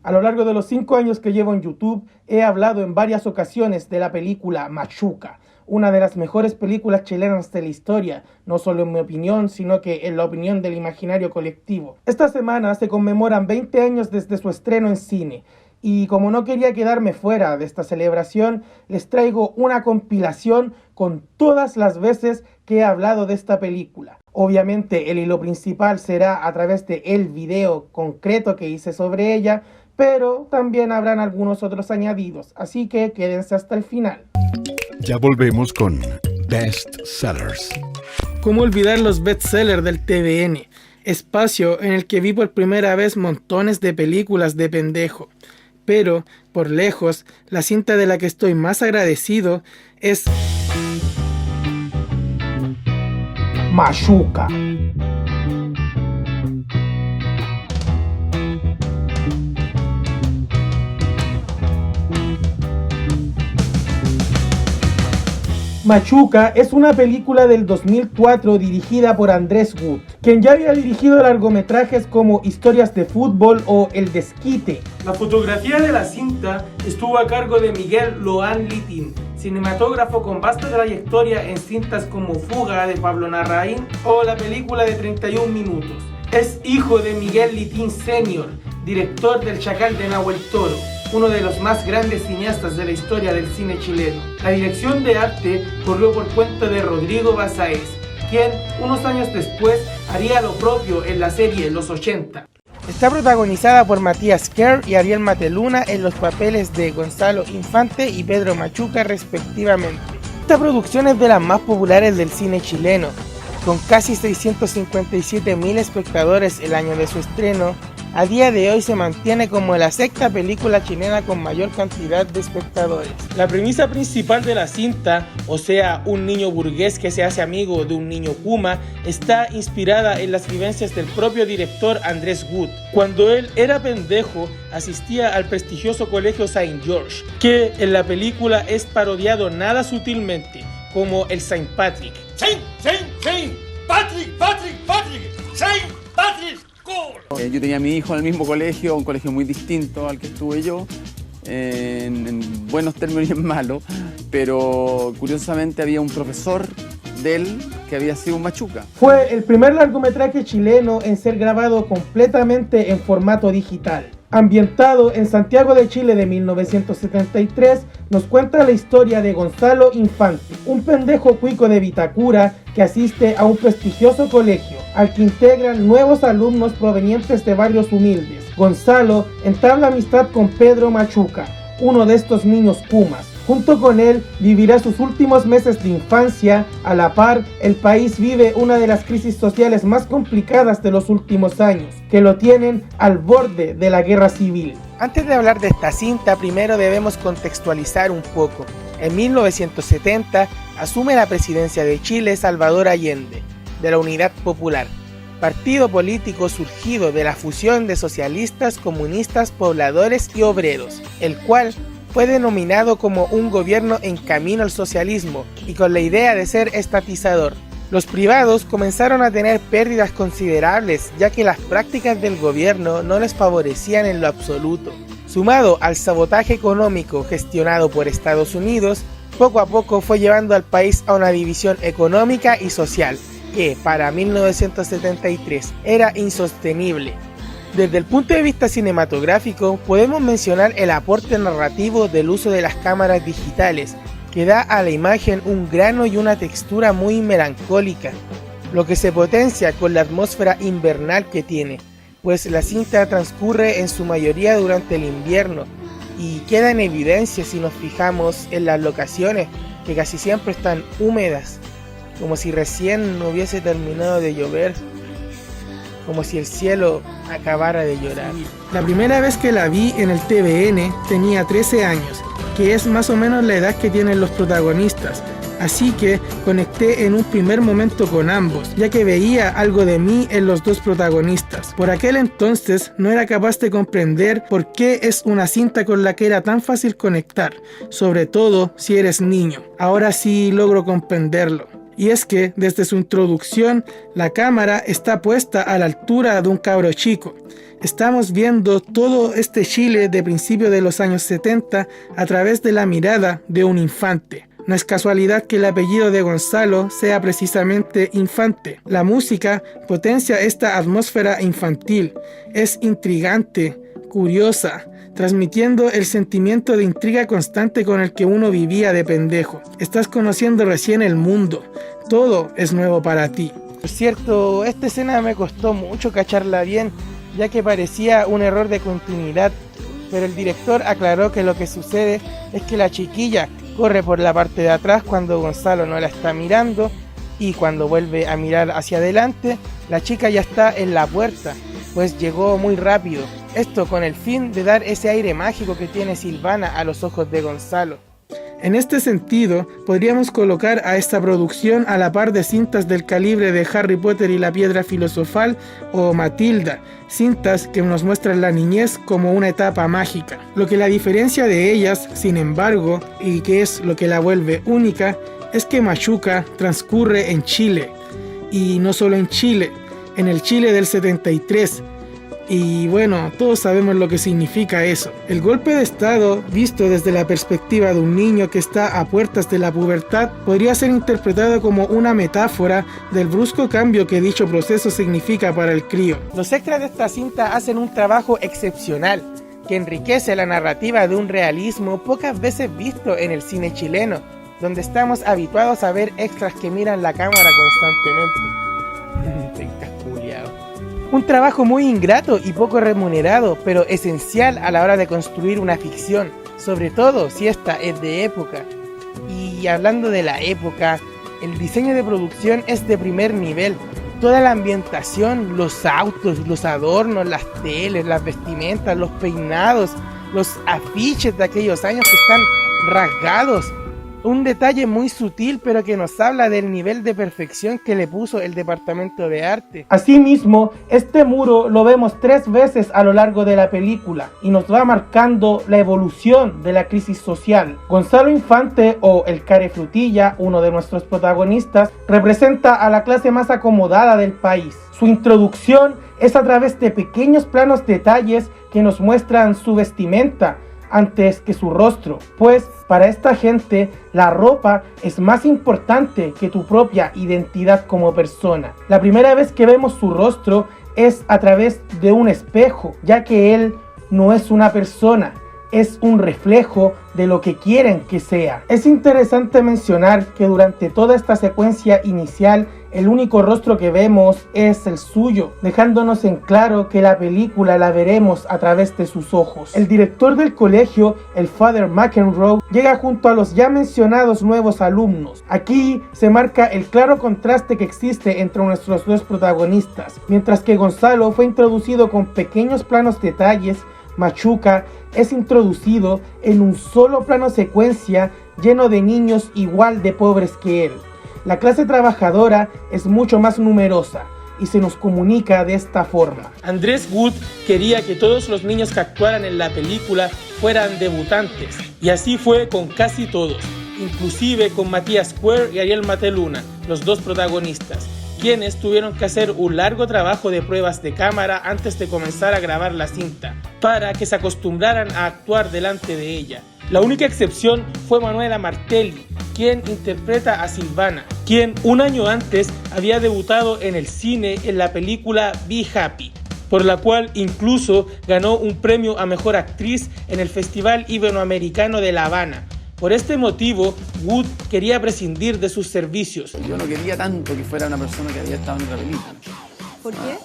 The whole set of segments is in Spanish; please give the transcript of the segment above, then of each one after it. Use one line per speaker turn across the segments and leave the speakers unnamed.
A lo largo de los 5 años que llevo en YouTube, he hablado en varias ocasiones de la película Machuca, una de las mejores películas chilenas de la historia, no solo en mi opinión, sino que en la opinión del imaginario colectivo. Esta semana se conmemoran 20 años desde su estreno en cine, y como no quería quedarme fuera de esta celebración, les traigo una compilación con todas las veces que he hablado de esta película. Obviamente el hilo principal será a través de el video concreto que hice sobre ella, pero también habrán algunos otros añadidos, así que quédense hasta el final.
Ya volvemos con Best Sellers.
¿Cómo olvidar los bestsellers del TVN? Espacio en el que vi por primera vez montones de películas de pendejo. Pero, por lejos, la cinta de la que estoy más agradecido es Machuca. Machuca es una película del 2004 dirigida por Andrés Wood, quien ya había dirigido largometrajes como Historias de Fútbol o El Desquite. La fotografía de la cinta estuvo a cargo de Miguel Loan Litín, cinematógrafo con vasta trayectoria en cintas como Fuga de Pablo Larraín o la película de 31 minutos. Es hijo de Miguel Litín Sr., director del Chacal de Nahuel Toro, uno de los más grandes cineastas de la historia del cine chileno. La dirección de arte corrió por cuenta de Rodrigo Basáez, quien unos años después haría lo propio en la serie Los 80. Está protagonizada por Matías Kerr y Ariel Mateluna en los papeles de Gonzalo Infante y Pedro Machuca respectivamente. Esta producción es de las más populares del cine chileno, con casi 657.000 espectadores el año de su estreno. A día de hoy se mantiene como la sexta película chilena con mayor cantidad de espectadores. La premisa principal de la cinta, o sea, un niño burgués que se hace amigo de un niño Kuma, está inspirada en las vivencias del propio director Andrés Wood. Cuando él era pendejo, asistía al prestigioso colegio Saint George, que en la película es parodiado nada sutilmente, como el Saint Patrick.
Saint Patrick, Saint Patrick.
Yo tenía a mi hijo en el mismo colegio, un colegio muy distinto al que estuve yo, en buenos términos y en malos, pero curiosamente había un profesor de él que había sido un machuca.
Fue el primer largometraje chileno en ser grabado completamente en formato digital. Ambientado en Santiago de Chile de 1973, nos cuenta la historia de Gonzalo Infante, un pendejo cuico de Vitacura que asiste a un prestigioso colegio, al que integran nuevos alumnos provenientes de barrios humildes. Gonzalo entabla amistad con Pedro Machuca, uno de estos niños Pumas. Junto con él vivirá sus últimos meses de infancia. A la par, el país vive una de las crisis sociales más complicadas de los últimos años, que lo tienen al borde de la guerra civil. Antes de hablar de esta cinta, primero debemos contextualizar un poco. En 1970 asume la presidencia de Chile Salvador Allende, de la Unidad Popular, partido político surgido de la fusión de socialistas, comunistas, pobladores y obreros, el cual fue denominado como un gobierno en camino al socialismo y con la idea de ser estatizador. Los privados comenzaron a tener pérdidas considerables, ya que las prácticas del gobierno no les favorecían en lo absoluto. Sumado al sabotaje económico gestionado por Estados Unidos, poco a poco fue llevando al país a una división económica y social que, para 1973, era insostenible. Desde el punto de vista cinematográfico, podemos mencionar el aporte narrativo del uso de las cámaras digitales, que da a la imagen un grano y una textura muy melancólica, lo que se potencia con la atmósfera invernal que tiene, pues la cinta transcurre en su mayoría durante el invierno, y queda en evidencia si nos fijamos en las locaciones, que casi siempre están húmedas, como si recién no hubiese terminado de llover, como si el cielo acabara de llorar. La primera vez que la vi en el TVN tenía 13 años, que es más o menos la edad que tienen los protagonistas, así que conecté en un primer momento con ambos, ya que veía algo de mí en los dos protagonistas. Por aquel entonces no era capaz de comprender por qué es una cinta con la que era tan fácil conectar, sobre todo si eres niño. Ahora sí logro comprenderlo. Y es que, desde su introducción, la cámara está puesta a la altura de un cabro chico. Estamos viendo todo este Chile de principios de los años 70 a través de la mirada de un infante. No es casualidad que el apellido de Gonzalo sea precisamente infante. La música potencia esta atmósfera infantil. Es intrigante, curiosa, transmitiendo el sentimiento de intriga constante con el que uno vivía de pendejo. Estás conociendo recién el mundo. Todo es nuevo para ti. Por cierto, esta escena me costó mucho cacharla bien, ya que parecía un error de continuidad, pero el director aclaró que lo que sucede es que la chiquilla corre por la parte de atrás cuando Gonzalo no la está mirando, y cuando vuelve a mirar hacia adelante, la chica ya está en la puerta, pues llegó muy rápido. Esto con el fin de dar ese aire mágico que tiene Silvana a los ojos de Gonzalo. En este sentido, podríamos colocar a esta producción a la par de cintas del calibre de Harry Potter y la Piedra Filosofal o Matilda, cintas que nos muestran la niñez como una etapa mágica. Lo que la diferencia de ellas, sin embargo, y que es lo que la vuelve única, es que Machuca transcurre en Chile, y no solo en Chile, en el Chile del 73, y bueno, todos sabemos lo que significa eso. El golpe de estado, visto desde la perspectiva de un niño que está a puertas de la pubertad, podría ser interpretado como una metáfora del brusco cambio que dicho proceso significa para el crío. Los extras de esta cinta hacen un trabajo excepcional, que enriquece la narrativa de un realismo pocas veces visto en el cine chileno, donde estamos habituados a ver extras que miran la cámara constantemente. Un trabajo muy ingrato y poco remunerado, pero esencial a la hora de construir una ficción, sobre todo si esta es de época. Y hablando de la época, el diseño de producción es de primer nivel. Toda la ambientación, los autos, los adornos, las teles, las vestimentas, los peinados, los afiches de aquellos años que están rasgados. Un detalle muy sutil, pero que nos habla del nivel de perfección que le puso el departamento de arte. Asimismo, este muro lo vemos 3 veces a lo largo de la película y nos va marcando la evolución de la crisis social. Gonzalo Infante, o el Carefrutilla, uno de nuestros protagonistas, representa a la clase más acomodada del país. Su introducción es a través de pequeños planos detalles que nos muestran su vestimenta antes que su rostro, pues para esta gente la ropa es más importante que tu propia identidad como persona. La primera vez que vemos su rostro es a través de un espejo, ya que él no es una persona, es un reflejo de lo que quieren que sea. Es interesante mencionar que durante toda esta secuencia inicial el único rostro que vemos es el suyo, dejándonos en claro que la película la veremos a través de sus ojos. El director del colegio, el Father McEnroe, llega junto a los ya mencionados nuevos alumnos. Aquí se marca el claro contraste que existe entre nuestros dos protagonistas. Mientras que Gonzalo fue introducido con pequeños planos detalles, Machuca es introducido en un solo plano secuencia lleno de niños igual de pobres que él. La clase trabajadora es mucho más numerosa y se nos comunica de esta forma. Andrés Wood quería que todos los niños que actuaran en la película fueran debutantes, y así fue con casi todos, inclusive con Matías Square y Ariel Mateluna, los dos protagonistas, quienes tuvieron que hacer un largo trabajo de pruebas de cámara antes de comenzar a grabar la cinta, para que se acostumbraran a actuar delante de ella. La única excepción fue Manuela Martelli, quien interpreta a Silvana, quien un año antes había debutado en el cine en la película Be Happy, por la cual incluso ganó un premio a Mejor Actriz en el Festival Iberoamericano de La Habana. Por este motivo, Wood quería prescindir de sus servicios.
Yo no quería tanto que fuera una persona que había estado en otra película.
¿Por qué?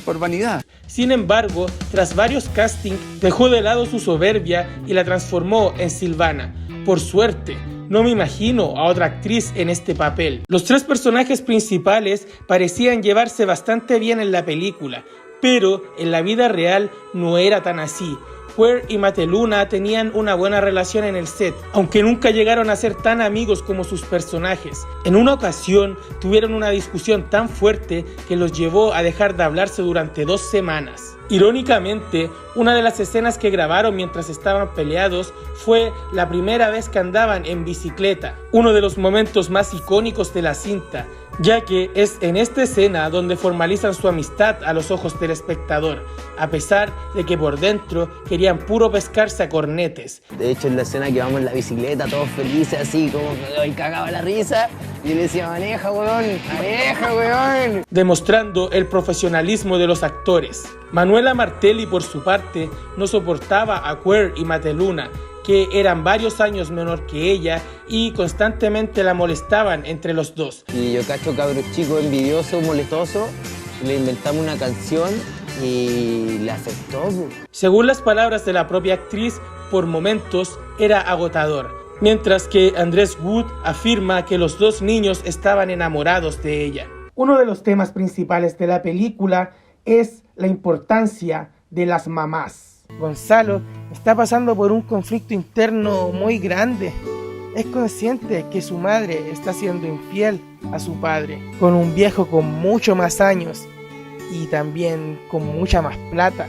Por vanidad.
Sin embargo, tras varios castings, dejó de lado su soberbia y la transformó en Silvana. Por suerte, no me imagino a otra actriz en este papel. Los 3 personajes principales parecían llevarse bastante bien en la película, Pero en la vida real no era tan así. Queer y Mateluna tenían una buena relación en el set, aunque nunca llegaron a ser tan amigos como sus personajes. En una ocasión tuvieron una discusión tan fuerte que los llevó a dejar de hablarse durante 2 semanas. Irónicamente, una de las escenas que grabaron mientras estaban peleados fue la primera vez que andaban en bicicleta, uno de los momentos más icónicos de la cinta, ya que es en esta escena donde formalizan su amistad a los ojos del espectador, a pesar de que por dentro querían puro pescarse a cornetes.
De hecho, en la escena que vamos en la bicicleta, todos felices, así como que cagaba la risa, y yo le decía, maneja, weón,
demostrando el profesionalismo de los actores. Manuela Martelli, por su parte, no soportaba a Queer y Mateluna, que eran varios años menor que ella y constantemente la molestaban entre los dos.
Y yo cacho cabros chicos envidioso, molestoso, le inventamos una canción y le aceptó.
Según las palabras de la propia actriz, por momentos era agotador, mientras que Andrés Wood afirma que los 2 niños estaban enamorados de ella. Uno de los temas principales de la película es la importancia de las mamás. Gonzalo está pasando por un conflicto interno muy grande. Es consciente que su madre está siendo infiel a su padre, con un viejo con mucho más años y también con mucha más plata.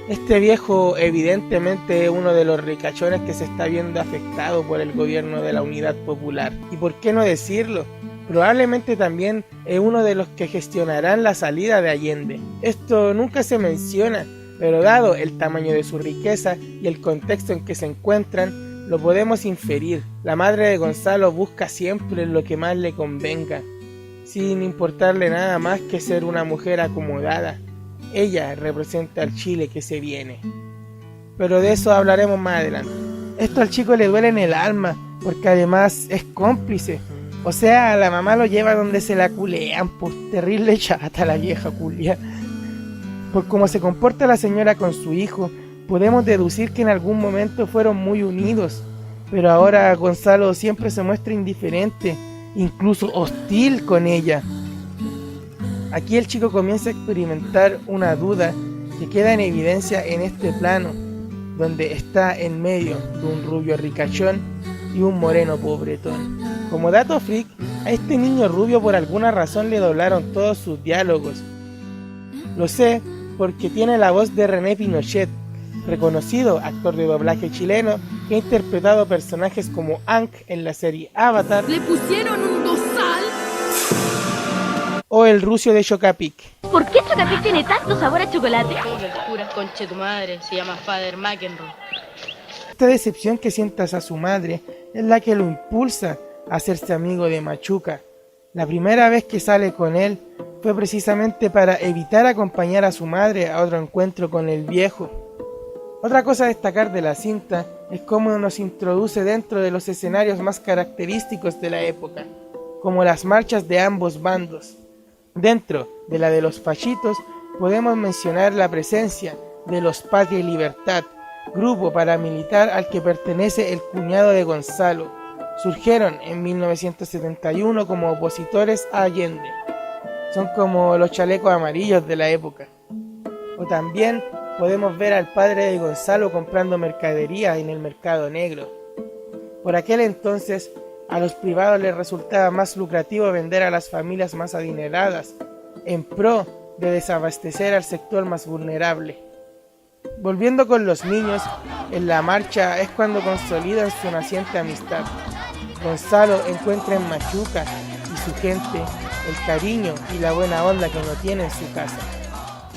Este viejo evidentemente es uno de los ricachones que se está viendo afectado por el gobierno de la Unidad Popular. ¿Y por qué no decirlo? Probablemente también es uno de los que gestionarán la salida de Allende. Esto nunca se menciona, pero dado el tamaño de su riqueza y el contexto en que se encuentran, lo podemos inferir. La madre de Gonzalo busca siempre lo que más le convenga, sin importarle nada más que ser una mujer acomodada. Ella representa al Chile que se viene. Pero de eso hablaremos más adelante. Esto al chico le duele en el alma, porque además es cómplice. O sea, la mamá lo lleva donde se la culean, pues terrible chata la vieja culia. Por cómo se comporta la señora con su hijo, podemos deducir que en algún momento fueron muy unidos. Pero ahora Gonzalo siempre se muestra indiferente, incluso hostil con ella. Aquí el chico comienza a experimentar una duda que queda en evidencia en este plano, donde está en medio de un rubio ricachón y un moreno pobretón. Como dato freak, a este niño rubio por alguna razón le doblaron todos sus diálogos. Lo sé porque tiene la voz de René Pinochet, reconocido actor de doblaje chileno que ha interpretado personajes como Ankh en la serie Avatar.
¿Le pusieron un bozal?
O el rucio de Chocapic.
¿Por qué Chocapic tiene tanto sabor a chocolate?
Pura conche tu madre, se llama Father McEnroe.
Esta decepción que sientas a su madre es la que lo impulsa a hacerse amigo de Machuca. La primera vez que sale con él fue precisamente para evitar acompañar a su madre a otro encuentro con el viejo. Otra cosa a destacar de la cinta es cómo nos introduce dentro de los escenarios más característicos de la época, como las marchas de ambos bandos. Dentro de la de los fachitos podemos mencionar la presencia de los Patria y Libertad, grupo paramilitar al que pertenece el cuñado de Gonzalo. Surgieron en 1971 como opositores a Allende. Son como los chalecos amarillos de la época. O también podemos ver al padre de Gonzalo comprando mercadería en el mercado negro. Por aquel entonces, a los privados les resultaba más lucrativo vender a las familias más adineradas, en pro de desabastecer al sector más vulnerable. Volviendo con los niños, en la marcha es cuando consolidan su naciente amistad. Gonzalo encuentra en Machuca y su gente el cariño y la buena onda que no tiene en su casa.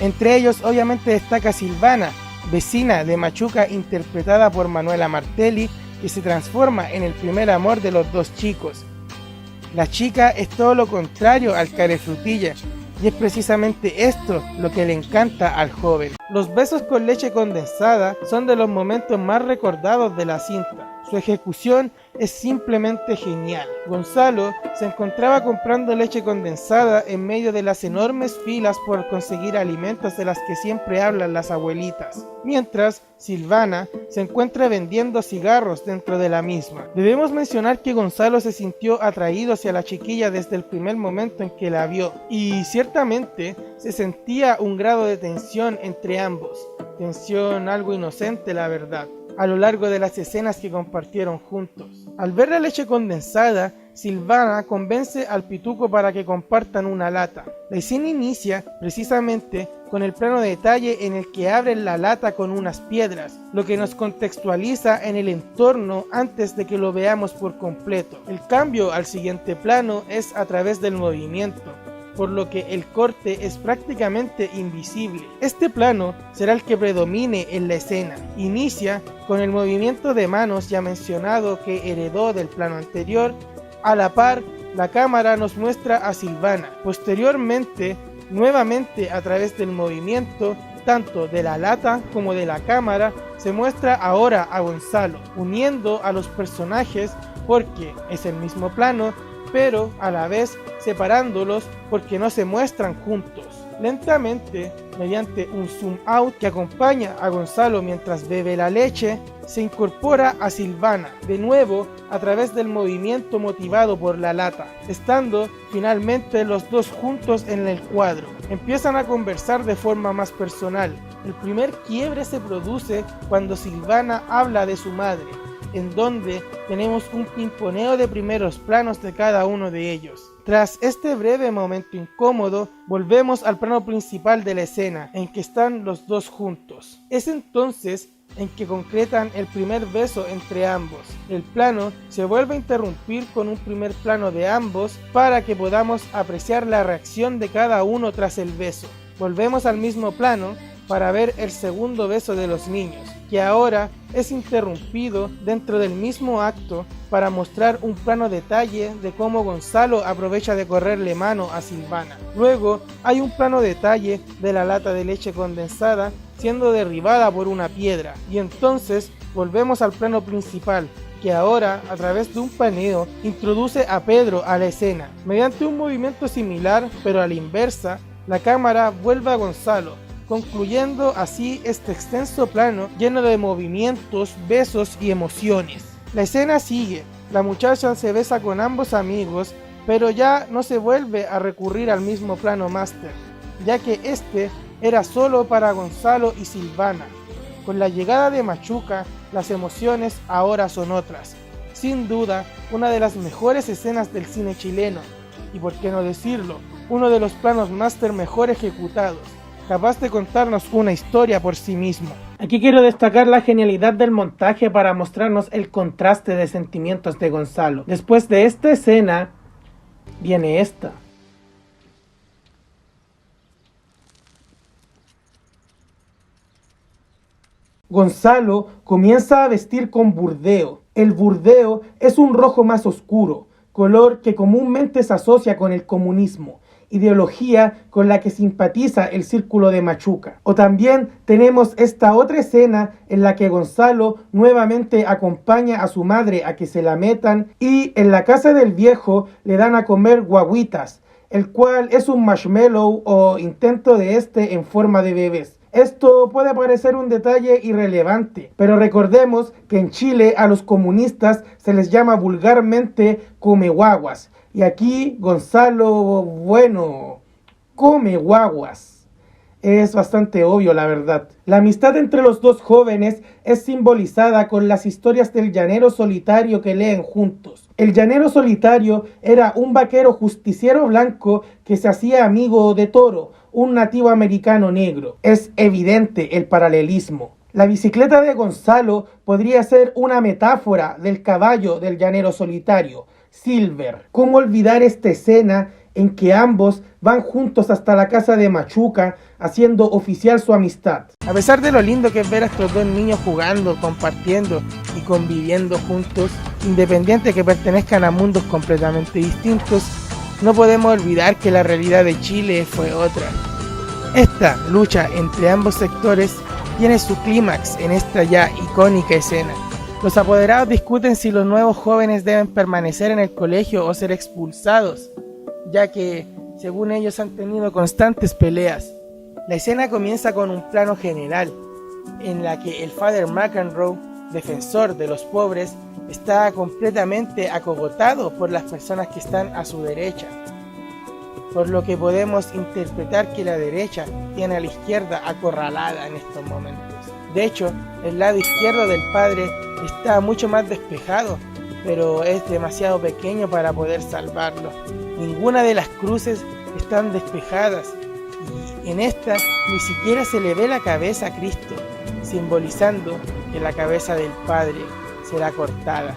Entre ellos obviamente destaca Silvana, vecina de Machuca interpretada por Manuela Martelli, que se transforma en el primer amor de los dos chicos. La chica es todo lo contrario al carefrutilla, y es precisamente esto lo que le encanta al joven. Los besos con leche condensada son de los momentos más recordados de la cinta. Su ejecución es simplemente genial. Gonzalo se encontraba comprando leche condensada en medio de las enormes filas por conseguir alimentos de las que siempre hablan las abuelitas, mientras Silvana se encuentra vendiendo cigarros dentro de la misma. Debemos mencionar que Gonzalo se sintió atraído hacia la chiquilla desde el primer momento en que la vio, y ciertamente se sentía un grado de tensión entre ambos, tensión algo inocente la verdad, a lo largo de las escenas que compartieron juntos. Al ver la leche condensada, Silvana convence al pituco para que compartan una lata. La escena inicia precisamente con el plano detalle en el que abren la lata con unas piedras, lo que nos contextualiza en el entorno antes de que lo veamos por completo. El cambio al siguiente plano es a través del movimiento, por lo que el corte es prácticamente invisible. Este plano será el que predomine en la escena. Inicia con el movimiento de manos ya mencionado que heredó del plano anterior. A la par, la cámara nos muestra a Silvana. Posteriormente, nuevamente a través del movimiento, tanto de la lata como de la cámara, se muestra ahora a Gonzalo, uniendo a los personajes porque es el mismo plano, pero a la vez separándolos porque no se muestran juntos. Lentamente, mediante un zoom out que acompaña a Gonzalo mientras bebe la leche, se incorpora a Silvana, de nuevo a través del movimiento motivado por la lata, estando finalmente los dos juntos en el cuadro. Empiezan a conversar de forma más personal. El primer quiebre se produce cuando Silvana habla de su madre, en donde tenemos un pimponeo de primeros planos de cada uno de ellos. Tras este breve momento incómodo, volvemos al plano principal de la escena, en que están los dos juntos. Es entonces en que concretan el primer beso entre ambos. El plano se vuelve a interrumpir con un primer plano de ambos para que podamos apreciar la reacción de cada uno tras el beso. Volvemos al mismo plano para ver el segundo beso de los niños, que ahora es interrumpido dentro del mismo acto para mostrar un plano detalle de cómo Gonzalo aprovecha de correrle mano a Silvana. Luego hay un plano detalle de la lata de leche condensada siendo derribada por una piedra, y entonces volvemos al plano principal, que ahora, a través de un paneo, introduce a Pedro a la escena. Mediante un movimiento similar, pero a la inversa, la cámara vuelve a Gonzalo, concluyendo así este extenso plano lleno de movimientos, besos y emociones. La escena sigue, la muchacha se besa con ambos amigos, pero ya no se vuelve a recurrir al mismo plano máster, ya que este era solo para Gonzalo y Silvana. Con la llegada de Machuca, las emociones ahora son otras. Sin duda, una de las mejores escenas del cine chileno, y por qué no decirlo, uno de los planos máster mejor ejecutados, capaz de contarnos una historia por sí mismo. Aquí quiero destacar la genialidad del montaje para mostrarnos el contraste de sentimientos de Gonzalo. Después de esta escena, viene esta. Gonzalo comienza a vestir con burdeo. El burdeo es un rojo más oscuro, color que comúnmente se asocia con el comunismo, ideología con la que simpatiza el círculo de Machuca. O también tenemos esta otra escena en la que Gonzalo nuevamente acompaña a su madre a que se la metan, y en la casa del viejo le dan a comer guaguitas, el cual es un marshmallow o intento de este en forma de bebés. Esto puede parecer un detalle irrelevante, pero recordemos que en Chile a los comunistas se les llama vulgarmente come guaguas. Y aquí Gonzalo, bueno, come guaguas. Es bastante obvio, la verdad. La amistad entre los dos jóvenes es simbolizada con las historias del llanero solitario que leen juntos. El llanero solitario era un vaquero justiciero blanco que se hacía amigo de Toro, un nativo americano negro. Es evidente el paralelismo. La bicicleta de Gonzalo podría ser una metáfora del caballo del llanero solitario, Silver. ¿Cómo olvidar esta escena en que ambos van juntos hasta la casa de Machuca, haciendo oficial su amistad? A pesar de lo lindo que es ver a estos dos niños jugando, compartiendo y conviviendo juntos, independiente que pertenezcan a mundos completamente distintos, no podemos olvidar que la realidad de Chile fue otra. Esta lucha entre ambos sectores tiene su clímax en esta ya icónica escena, Los apoderados discuten si los nuevos jóvenes deben permanecer en el colegio o ser expulsados, ya que, según ellos, han tenido constantes peleas. La escena comienza con un plano general, en la que el Father McEnroe, defensor de los pobres, está completamente acogotado por las personas que están a su derecha, por lo que podemos interpretar que la derecha tiene a la izquierda acorralada en estos momentos. De hecho, el lado izquierdo del padre está mucho más despejado, pero es demasiado pequeño para poder salvarlo. Ninguna de las cruces están despejadas, y en esta ni siquiera se le ve la cabeza a Cristo, simbolizando que la cabeza del padre será cortada,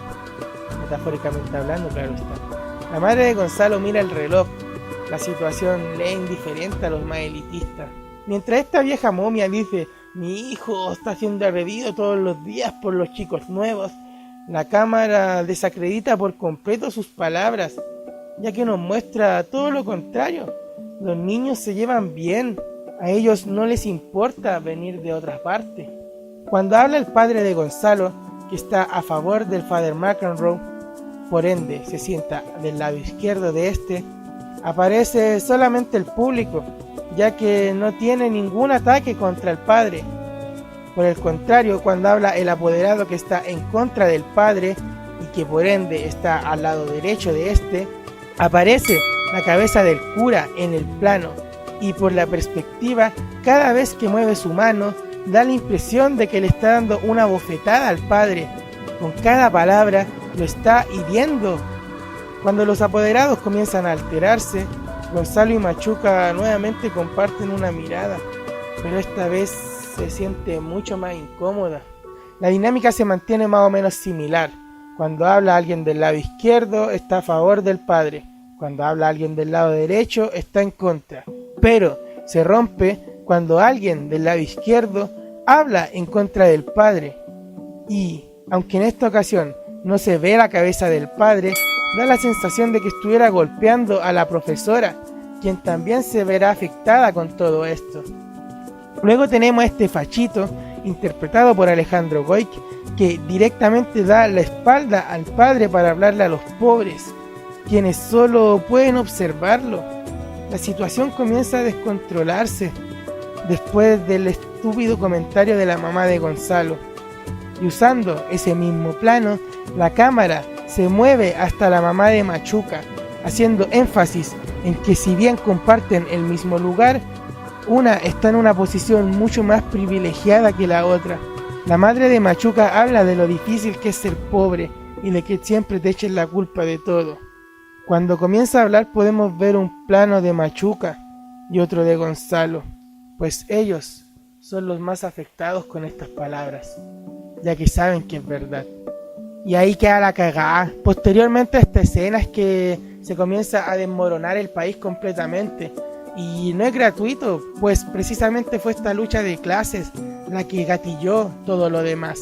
metafóricamente hablando, claro está. La madre de Gonzalo mira el reloj. La situación le es indiferente a los más elitistas. Mientras esta vieja momia dice: mi hijo está siendo agredido todos los días por los chicos nuevos, la cámara desacredita por completo sus palabras, ya que nos muestra todo lo contrario. Los niños se llevan bien, a ellos no les importa venir de otra parte. Cuando habla el padre de Gonzalo, que está a favor del Father McEnroe, por ende se sienta del lado izquierdo de este, aparece solamente el público, ya que no tiene ningún ataque contra el padre. Por el contrario, cuando habla el apoderado que está en contra del padre y que por ende está al lado derecho de este, aparece la cabeza del cura en el plano, y por la perspectiva, cada vez que mueve su mano, da la impresión de que le está dando una bofetada al padre. Con cada palabra lo está hiriendo. Cuando los apoderados comienzan a alterarse, Gonzalo y Machuca nuevamente comparten una mirada, pero esta vez se siente mucho más incómoda. La dinámica se mantiene más o menos similar. Cuando habla alguien del lado izquierdo, está a favor del padre. Cuando habla alguien del lado derecho, está en contra. Pero se rompe cuando alguien del lado izquierdo habla en contra del padre. Y, aunque en esta ocasión no se ve la cabeza del padre, da la sensación de que estuviera golpeando a la profesora, quien también se verá afectada con todo esto. Luego tenemos a este fachito, interpretado por Alejandro Goic, que directamente da la espalda al padre para hablarle a los pobres, quienes solo pueden observarlo. La situación comienza a descontrolarse después del estúpido comentario de la mamá de Gonzalo. Y usando ese mismo plano, la cámara se mueve hasta la mamá de Machuca, haciendo énfasis en que si bien comparten el mismo lugar, una está en una posición mucho más privilegiada que la otra. La madre de Machuca habla de lo difícil que es ser pobre y de que siempre te echen la culpa de todo. Cuando comienza a hablar podemos ver un plano de Machuca y otro de Gonzalo, pues ellos son los más afectados con estas palabras, ya que saben que es verdad. Y ahí queda la cagada. Posteriormente a esta escena es que se comienza a desmoronar el país completamente. Y no es gratuito, pues precisamente fue esta lucha de clases la que gatilló todo lo demás.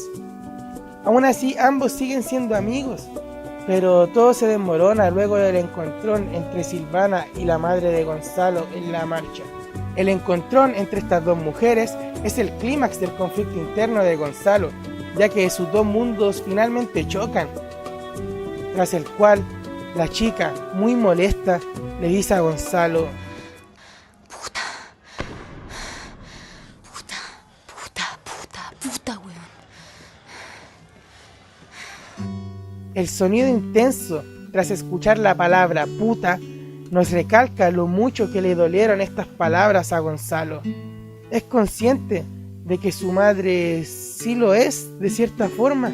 Aún así, ambos siguen siendo amigos, pero todo se desmorona luego del encontrón entre Silvana y la madre de Gonzalo en la marcha. El encontrón entre estas dos mujeres es el clímax del conflicto interno de Gonzalo, ya que sus dos mundos finalmente chocan, tras el cual la chica, muy molesta, le dice a Gonzalo:
puta, weón.
El sonido intenso tras escuchar la palabra puta nos recalca lo mucho que le dolieron estas palabras a Gonzalo. Es consciente de que su madre sí lo es de cierta forma,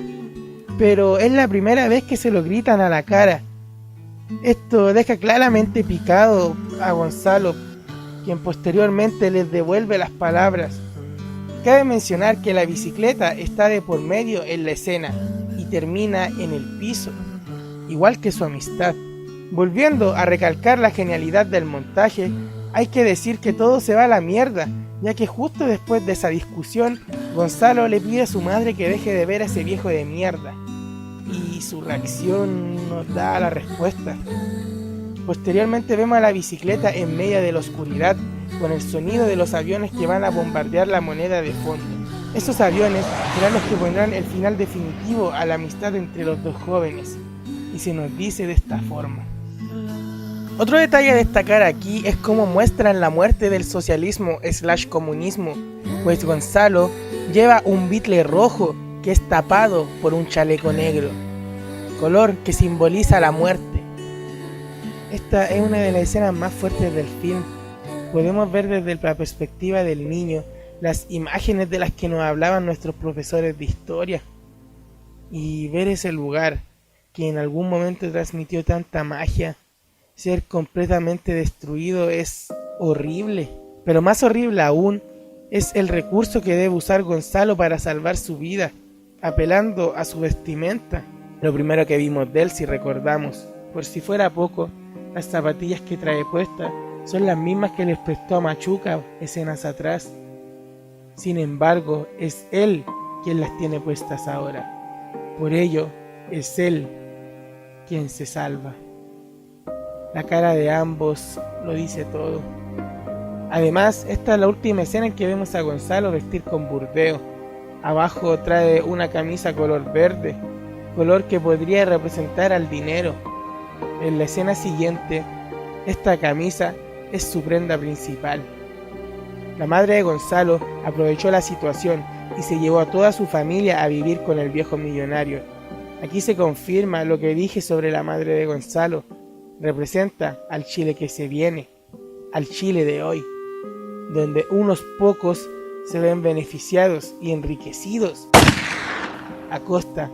pero es la primera vez que se lo gritan a la cara. Esto deja claramente picado a Gonzalo, quien posteriormente les devuelve las palabras. Cabe mencionar que la bicicleta está de por medio en la escena y termina en el piso, igual que su amistad. Volviendo a recalcar la genialidad del montaje, hay que decir que todo se va a la mierda, ya que justo después de esa discusión, Gonzalo le pide a su madre que deje de ver a ese viejo de mierda, y su reacción nos da la respuesta. Posteriormente vemos a la bicicleta en medio de la oscuridad, con el sonido de los aviones que van a bombardear la moneda de fondo. Esos aviones serán los que pondrán el final definitivo a la amistad entre los dos jóvenes, y se nos dice de esta forma. Otro detalle a destacar aquí es cómo muestran la muerte del socialismo / comunismo, pues Gonzalo lleva un bitle rojo que es tapado por un chaleco negro, color que simboliza la muerte. Esta es una de las escenas más fuertes del film. Podemos ver desde la perspectiva del niño las imágenes de las que nos hablaban nuestros profesores de historia, y ver ese lugar que en algún momento transmitió tanta magia ser completamente destruido es horrible. Pero más horrible aún es el recurso que debe usar Gonzalo para salvar su vida, apelando a su vestimenta. Lo primero que vimos de él, si recordamos, por si fuera poco, las zapatillas que trae puestas son las mismas que les prestó a Machuca escenas atrás. Sin embargo, es él quien las tiene puestas ahora. Por ello, es él quien se salva. La cara de ambos lo dice todo. Además, esta es la última escena en que vemos a Gonzalo vestir con burdeo. Abajo trae una camisa color verde, color que podría representar al dinero. En la escena siguiente, esta camisa es su prenda principal. La madre de Gonzalo aprovechó la situación y se llevó a toda su familia a vivir con el viejo millonario. Aquí se confirma lo que dije sobre la madre de Gonzalo. Representa al Chile que se viene, al Chile de hoy, donde unos pocos se ven beneficiados y enriquecidos a costa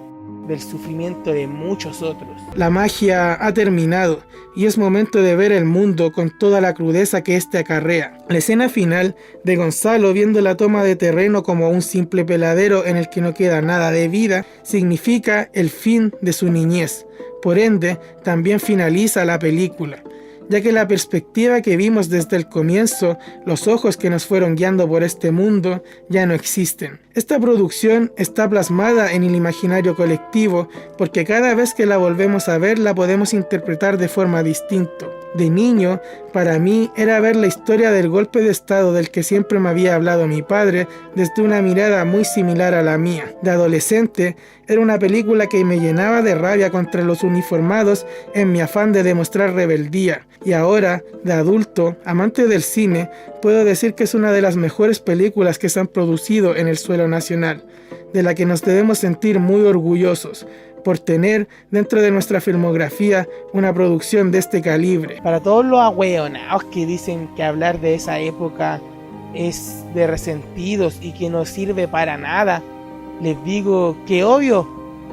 del sufrimiento de muchos otros. La magia ha terminado y es momento de ver el mundo con toda la crudeza que éste acarrea. La escena final de Gonzalo viendo la toma de terreno como un simple peladero en el que no queda nada de vida significa el fin de su niñez. Por ende, también finaliza la película, ya que la perspectiva que vimos desde el comienzo, los ojos que nos fueron guiando por este mundo, ya no existen. Esta producción está plasmada en el imaginario colectivo porque cada vez que la volvemos a ver la podemos interpretar de forma distinta. De niño, para mí era ver la historia del golpe de estado del que siempre me había hablado mi padre desde una mirada muy similar a la mía. De adolescente, era una película que me llenaba de rabia contra los uniformados en mi afán de demostrar rebeldía. Y ahora, de adulto, amante del cine, puedo decir que es una de las mejores películas que se han producido en el suelo nacional, de la que nos debemos sentir muy orgullosos por tener dentro de nuestra filmografía una producción de este calibre. Para todos los ahueonados que dicen que hablar de esa época es de resentidos y que no sirve para nada, les digo que obvio,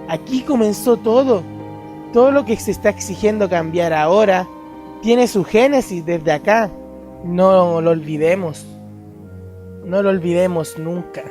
aquí comenzó todo. Todo lo que se está exigiendo cambiar ahora tiene su génesis desde acá. No lo olvidemos. No lo olvidemos nunca.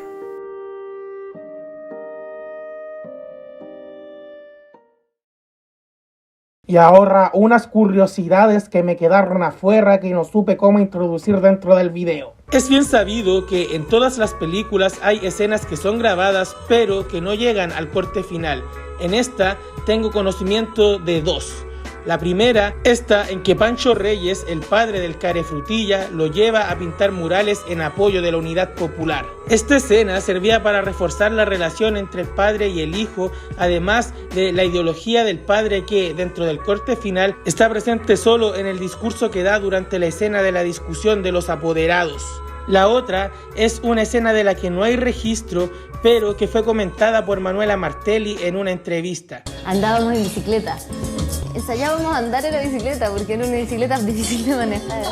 Y ahora unas curiosidades que me quedaron afuera que no supe cómo introducir dentro del video. Es bien sabido que en todas las películas hay escenas que son grabadas pero que no llegan al corte final. En esta tengo conocimiento de dos. La primera está en que Pancho Reyes, el padre del Carefrutilla, lo lleva a pintar murales en apoyo de la Unidad Popular. Esta escena servía para reforzar la relación entre el padre y el hijo, además de la ideología del padre que, dentro del corte final, está presente solo en el discurso que da durante la escena de la discusión de los apoderados. La otra es una escena de la que no hay registro, pero que fue comentada por Manuela Martelli en una entrevista.
Andábamos en bicicleta. Ensayábamos a andar en la bicicleta porque era una bicicleta difícil de manejar.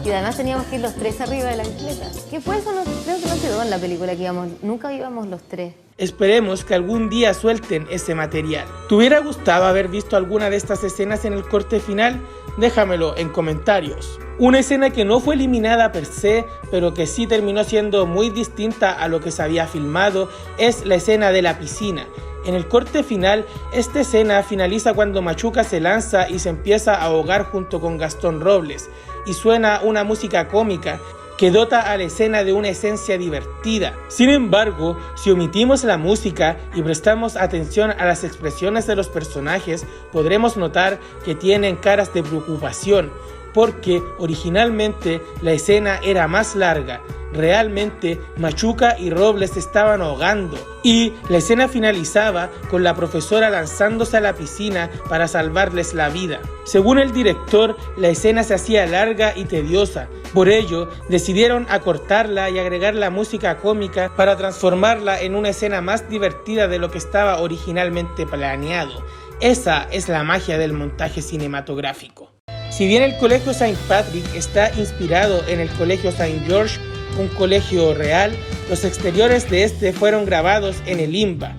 Y además teníamos que ir los tres arriba de la bicicleta. ¿Qué fue eso? Creo que no quedó en la película que íbamos. Nunca íbamos los tres.
Esperemos que algún día suelten ese material. ¿Te hubiera gustado haber visto alguna de estas escenas en el corte final? Déjamelo en comentarios. Una escena que no fue eliminada per se, pero que sí terminó siendo muy distinta a lo que se había filmado, es la escena de la piscina. En el corte final, esta escena finaliza cuando Machuca se lanza y se empieza a ahogar junto con Gastón Robles, y suena una música cómica que dota a la escena de una esencia divertida. Sin embargo, si omitimos la música y prestamos atención a las expresiones de los personajes, podremos notar que tienen caras de preocupación, porque originalmente la escena era más larga. Realmente Machuca y Robles se estaban ahogando y la escena finalizaba con la profesora lanzándose a la piscina para salvarles la vida. Según el director, la escena se hacía larga y tediosa. Por ello, decidieron acortarla y agregar la música cómica para transformarla en una escena más divertida de lo que estaba originalmente planeado. Esa es la magia del montaje cinematográfico. Si bien el Colegio St. Patrick está inspirado en el Colegio St. George, un colegio real, los exteriores de este fueron grabados en el IMBA,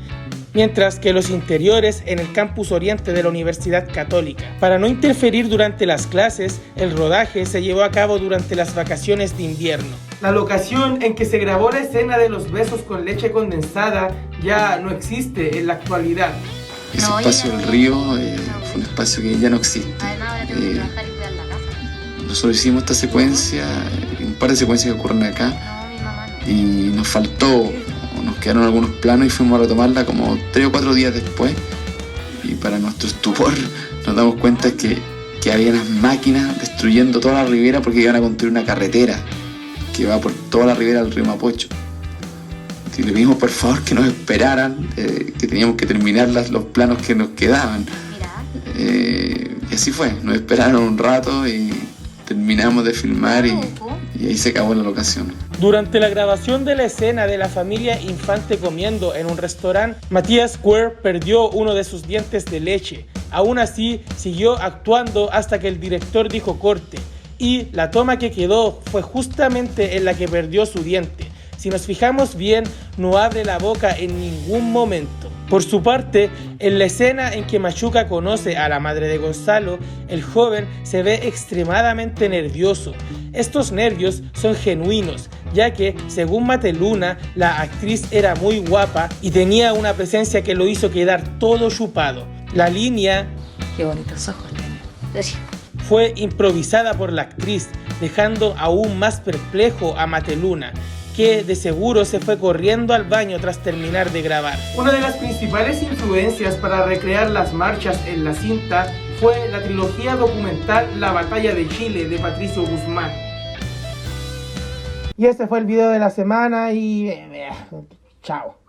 mientras que los interiores en el campus oriente de la Universidad Católica. Para no interferir durante las clases, el rodaje se llevó a cabo durante las vacaciones de invierno. La locación en que se grabó la escena de los besos con leche condensada ya no existe en la actualidad.
Ese espacio del río fue un espacio que ya no existe. Nosotros hicimos esta secuencia, un par de secuencias que ocurren acá, y nos faltó, nos quedaron algunos planos y fuimos a retomarla como 3 o 4 días después, y para nuestro estupor nos damos cuenta que había unas máquinas destruyendo toda la ribera porque iban a construir una carretera que va por toda la ribera del río Mapocho. Y le pedimos por favor que nos esperaran, que teníamos que terminar los planos que nos quedaban. Y así fue, nos esperaron un rato y terminamos de filmar y ahí se acabó la locación.
Durante la grabación de la escena de la familia Infante comiendo en un restaurante, Matías Square perdió uno de sus dientes de leche. Aún así, siguió actuando hasta que el director dijo corte, y la toma que quedó fue justamente en la que perdió su diente. Si nos fijamos bien, no abre la boca en ningún momento. Por su parte, en la escena en que Machuca conoce a la madre de Gonzalo, el joven se ve extremadamente nervioso. Estos nervios son genuinos, ya que, según Mateluna, la actriz era muy guapa y tenía una presencia que lo hizo quedar todo chupado. La línea
"Qué bonitos ojos tiene"
fue improvisada por la actriz, dejando aún más perplejo a Mateluna, que de seguro se fue corriendo al baño tras terminar de grabar. Una de las principales influencias para recrear las marchas en la cinta fue la trilogía documental La Batalla de Chile de Patricio Guzmán. Y este fue el video de la semana y chao.